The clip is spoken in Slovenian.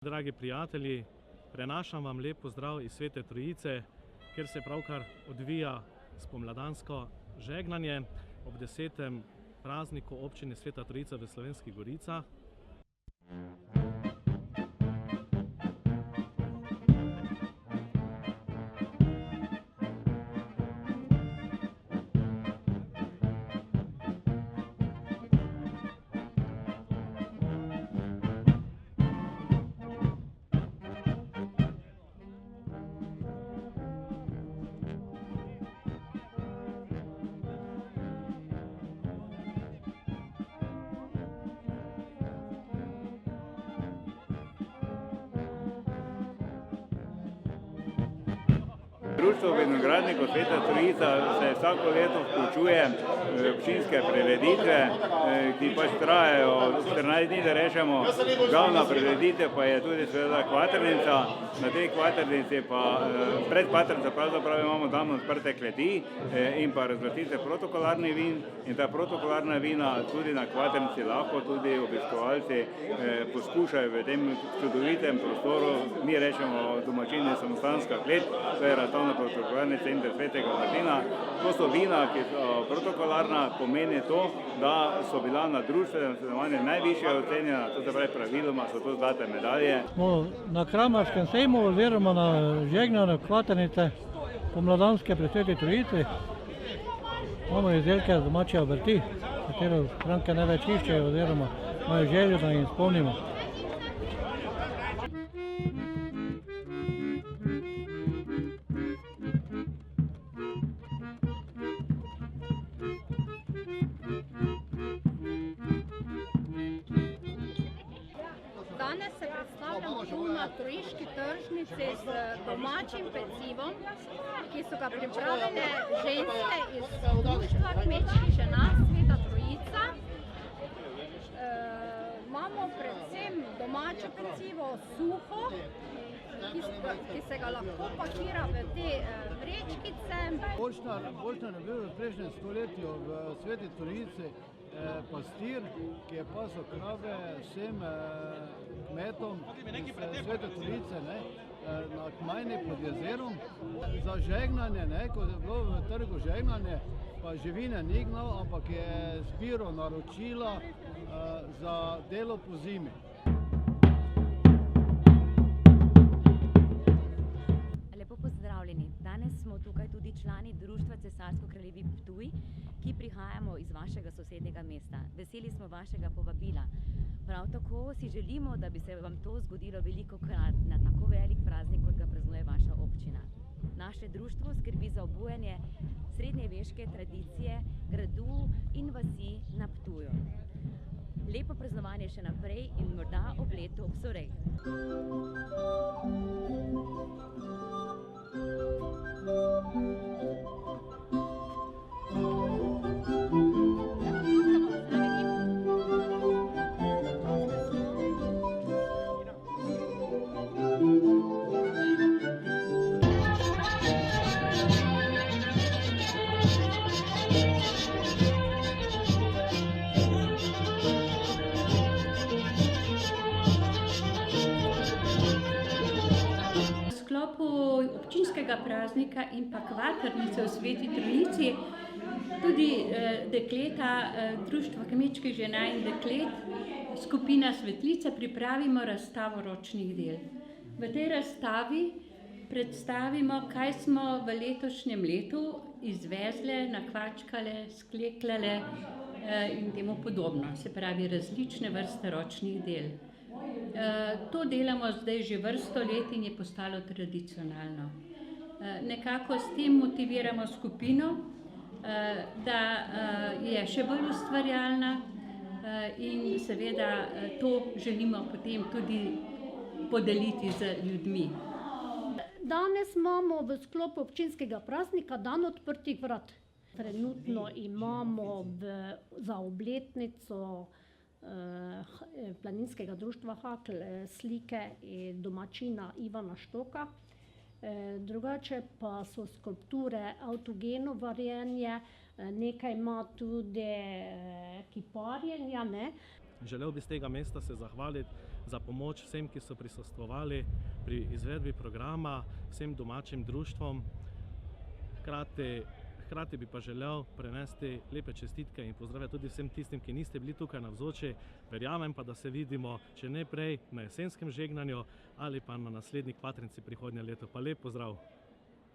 Dragi prijatelji, prenašam vam lep pozdrav iz Svete Trojice, kjer se pravkar odvija spomladansko žegnanje ob 10. prazniku občine Sveta Trojica v Slovenskih Goricah. Društvo vinogradnikov Sveta Trojica se vsako leto vključuje v občinske prireditve, ki pač trajajo 14 dni, da rečemo. Glavna prireditev pa je tudi seveda kvaternica. Na tej kvaternici pa pred kvaternico pravzaprav imamo dan odprte kleti in pa razglasitve protokolarnih vin. In ta protokolarna vina tudi na kvaternici lahko tudi obiskovalci poskušajo v tem čudovitem prostoru. Mi rečemo domačini samostanska klet, to je razstavna protokolarni center Svetega Martina. To so vina, ki so protokolarna, pomeni to, da so bila na društvenem sodelovanju najvišje ocenjena, to se pravi praviloma so to zlate medalje. Smo na Kramarskem sejmu oziroma na žegnanju kvaternice pomladanske pri Sveti Trojici. Imamo izdelke z domače obrti, katero stranke največ iščejo oziroma imajo željo, da jim izpolnimo. Danes se predstavljamo tu na trojiški tržnici z domačim pecivom, ki so ga pripravile ženske iz društva kmečkih žena Sveta Trojica. Imamo predvsem domače pecivo suho, ki se ga lahko pakira v te vrečkice. Boštnar je bil v prejšnjem stoletju v Sveti Trojici pastir, ki je pasel krave vsem kmetom iz Svete Trojice na Kmajni pod jezerom. Za žegnanje, ko je bilo v trgu žegnanje, pa živine ni gnal, ampak je zbiral naročila za delo po zimi. Lepo pozdravljeni. Danes smo tukaj tudi člani Društva Cesarsko-kraljevi Ptuj, ki prihajamo iz vašega sosednjega mesta. Veseli smo vašega povabila. Prav tako si želimo, da bi se vam to zgodilo velikokrat na tako velik praznik, kot ga praznuje vaša občina. Naše društvo skrbi za obujanje srednjeveške tradicije gradu in vasi na Ptuju. Lepo praznovanje še naprej in morda ob letu ob Sorej. Občinskega praznika in pa kvaternice v Sveti Trojici tudi dekleta Društva kmečkih žena in deklet, skupina Svetlice, pripravimo razstavo ročnih del. V tej razstavi predstavimo, kaj smo v letošnjem letu izvezle, nakvačkale, skleklale in temu podobno, se pravi različne vrste ročnih del. To delamo zdaj že vrsto let in je postalo tradicionalno. Nekako s tem motiviramo skupino, da je še bolj ustvarjalna in seveda to želimo potem tudi podeliti z ljudmi. Danes imamo v sklopu občinskega praznika dan odprtih vrat. Trenutno imamo za obletnico planinskega društva Hakl slike domačina Ivana Štoka. Drugače pa so skulpture avtogeno varjenje, nekaj ima tudi kiparjenja. Želel bi z tega mesta se zahvaliti za pomoč vsem, ki so prisostvovali pri izvedbi programa, vsem domačim društvom. Hkrati bi pa želel prenesti lepe čestitke in pozdrave tudi vsem tistim, ki niste bili tukaj navzoči. Verjamem pa, da se vidimo, če ne prej, na jesenskem žegnanju ali pa na naslednji kvatrnici prihodnje leto. Pa lep pozdrav!